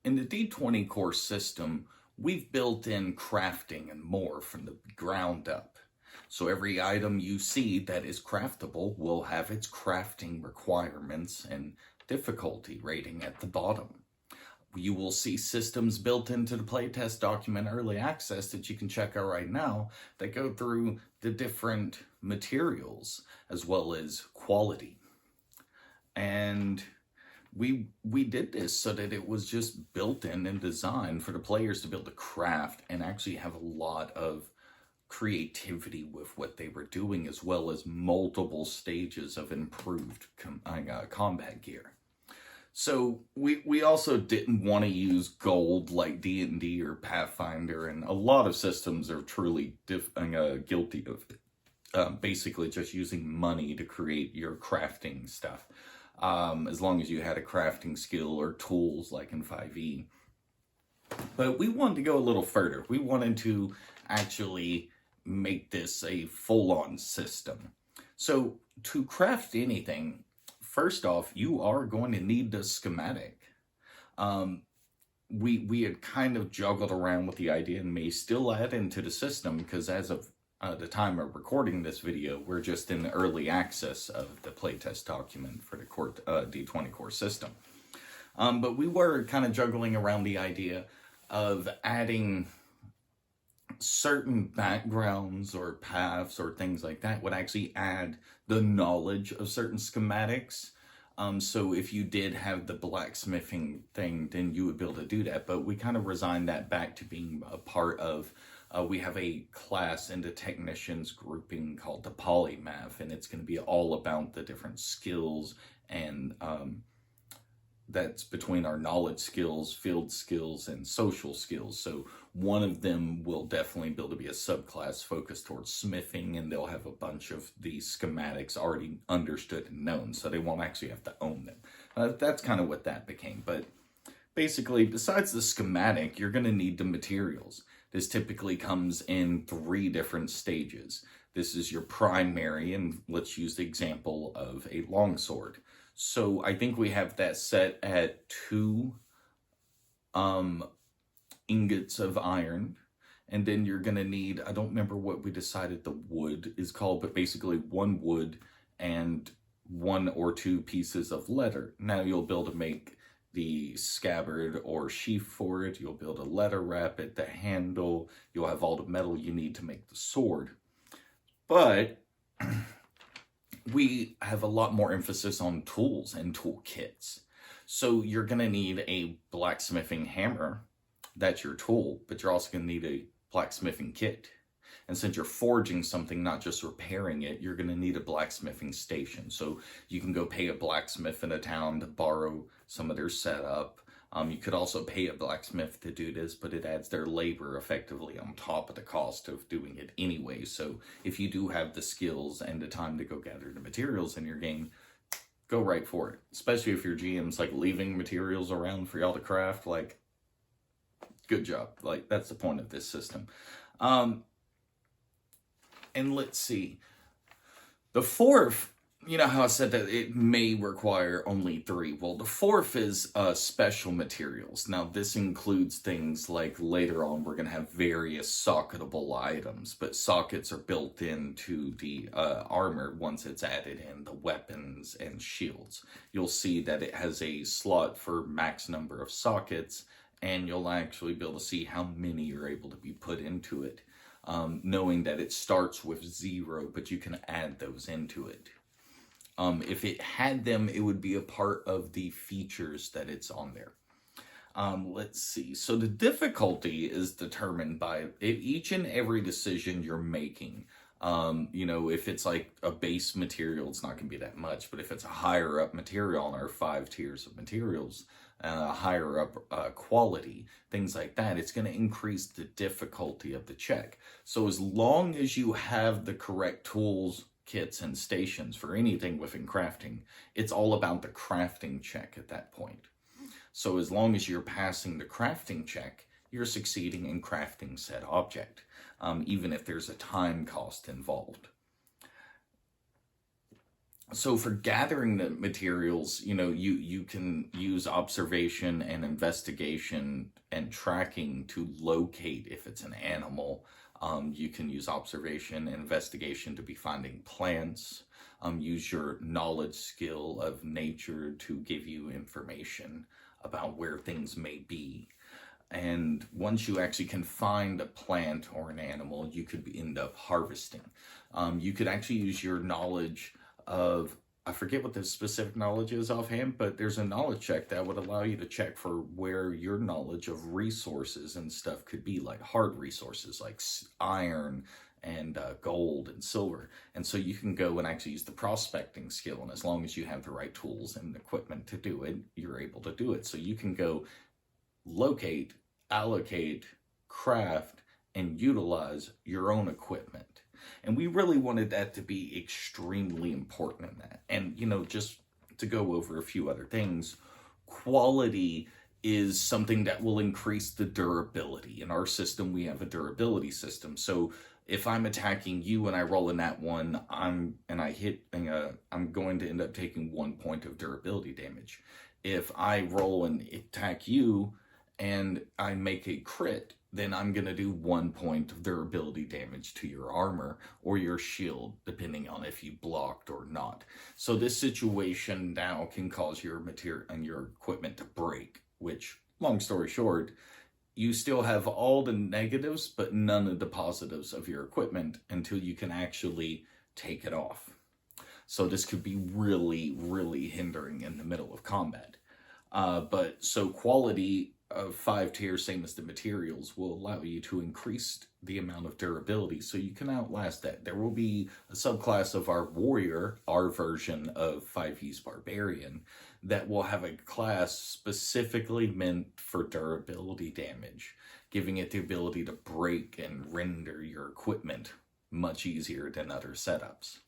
In the D20 core system, we've built in crafting and more from the ground up. So every item you see that is craftable will have its crafting requirements and difficulty rating at the bottom. You will see systems built into the playtest document early access that you can check out right now that go through the different materials as well as quality. And we did this so that it was just built in and designed for the players to be able to craft and actually have a lot of creativity with what they were doing, as well as multiple stages of improved combat gear. So we also didn't want to use gold like D&D or Pathfinder, and a lot of systems are truly guilty of basically just using money to create your crafting stuff. As long as you had a crafting skill or tools like in 5e. But we wanted to go a little further. We wanted to actually make this a full-on system. So to craft anything, first off, you are going to need the schematic. We had kind of juggled around with the idea and may still add into the system, because as of the time of recording this video, we're just in the early access of the playtest document for the D20 core system. But we were kind of juggling around the idea of adding certain backgrounds or paths or things like that would actually add the knowledge of certain schematics. So if you did have the blacksmithing thing, then you would be able to do that. But we kind of resigned that back to being a part of, we have a class in the technicians grouping called the polymath, and it's going to be all about the different skills and that's between our knowledge skills, field skills, and social skills. So one of them will definitely be able to be a subclass focused towards smithing, and they'll have a bunch of these schematics already understood and known, so they won't actually have to own them. That's kind of what that became. But basically, besides the schematic, you're going to need the materials. This typically comes in 3 different stages. This is your primary, and let's use the example of a longsword. So I think we have that set at 2 ingots of iron. And then you're going to need, I don't remember what we decided the wood is called, but basically 1 wood and 1 or 2 pieces of leather. Now you'll be able to make the scabbard or sheath for it. You'll be able to leather wrap it, the handle. You'll have all the metal you need to make the sword. But we have a lot more emphasis on tools and toolkits. So you're going to need a blacksmithing hammer. That's your tool, but you're also going to need a blacksmithing kit. And since you're forging something, not just repairing it, you're going to need a blacksmithing station. So you can go pay a blacksmith in a town to borrow some of their setup. You could also pay a blacksmith to do this, but it adds their labor effectively on top of the cost of doing it anyway. So if you do have the skills and the time to go gather the materials in your game, go right for it. Especially if your GM's like leaving materials around for y'all to craft, like, good job. Like, that's the point of this system. And let's see. The 4th, you know how I said that it may require only 3. Well, the 4th is special materials. Now, this includes things like later on we're going to have various socketable items, but sockets are built into the armor once it's added in, the weapons and shields. You'll see that it has a slot for max number of sockets, and you'll actually be able to see how many you're able to be put into it. Knowing that it starts with 0, but you can add those into it. If it had them, it would be a part of the features that it's on there. Let's see. So the difficulty is determined by each and every decision you're making. You know, if it's like a base material, it's not going to be that much. But if it's a higher up material on our 5 tiers of materials, higher up quality, things like that, it's going to increase the difficulty of the check. So as long as you have the correct tools, kits, and stations for anything within crafting, it's all about the crafting check at that point. So as long as you're passing the crafting check, you're succeeding in crafting said object, even if there's a time cost involved. So for gathering the materials, you can use observation and investigation and tracking to locate if it's an animal. You can use observation and investigation to be finding plants. Use your knowledge skill of nature to give you information about where things may be. And once you actually can find a plant or an animal, you could end up harvesting. You could actually use your knowledge of, I forget what the specific knowledge is offhand, but there's a knowledge check that would allow you to check for where your knowledge of resources and stuff could be, like hard resources like iron and gold and silver. And so you can go and actually use the prospecting skill, and as long as you have the right tools and equipment to do it, you're able to do it. So you can go locate, allocate, craft, and utilize your own equipment. And we really wanted that to be extremely important in that. And, just to go over a few other things, quality is something that will increase the durability. In our system, we have a durability system. So if I'm attacking you and I roll in that one, I'm going to end up taking 1 point of durability damage. If I roll and attack you and I make a crit, then I'm going to do 1 point of durability damage to your armor or your shield, depending on if you blocked or not. So this situation now can cause your material and your equipment to break, which, long story short, you still have all the negatives, but none of the positives of your equipment until you can actually take it off. So this could be really, really hindering in the middle of combat. So quality of 5 tiers, same as the materials, will allow you to increase the amount of durability so you can outlast that. There will be a subclass of our warrior, our version of 5e's barbarian, that will have a class specifically meant for durability damage, giving it the ability to break and render your equipment much easier than other setups.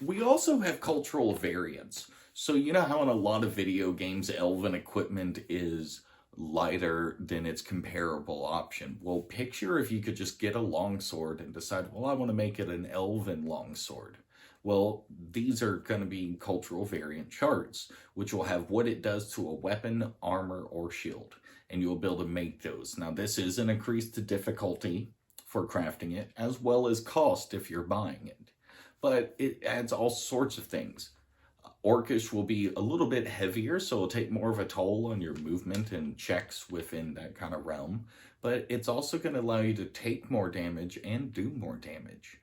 We also have cultural variants. So you know how in a lot of video games, elven equipment is lighter than its comparable option? Well, picture if you could just get a longsword and decide, well, I want to make it an elven longsword. Well, these are going to be cultural variant charts, which will have what it does to a weapon, armor, or shield. And you'll be able to make those. Now, this is an increased difficulty for crafting it, as well as cost if you're buying it. But it adds all sorts of things. Orcish will be a little bit heavier, so it'll take more of a toll on your movement and checks within that kind of realm. But it's also going to allow you to take more damage and do more damage.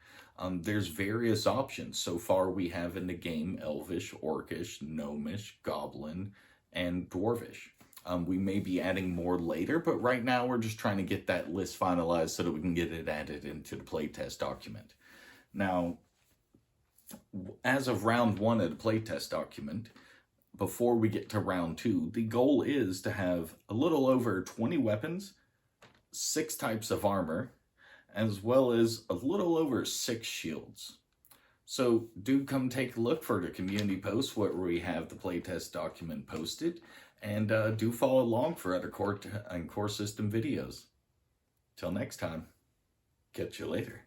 There's various options. So far we have in the game Elvish, Orcish, Gnomish, Goblin, and Dwarvish. We may be adding more later, but right now we're just trying to get that list finalized so that we can get it added into the playtest document. Now, as of round 1 of the playtest document, before we get to round 2, the goal is to have a little over 20 weapons, 6 types of armor, as well as a little over 6 shields. So do come take a look for the community post where we have the playtest document posted, and do follow along for other core system videos. Till next time, catch you later.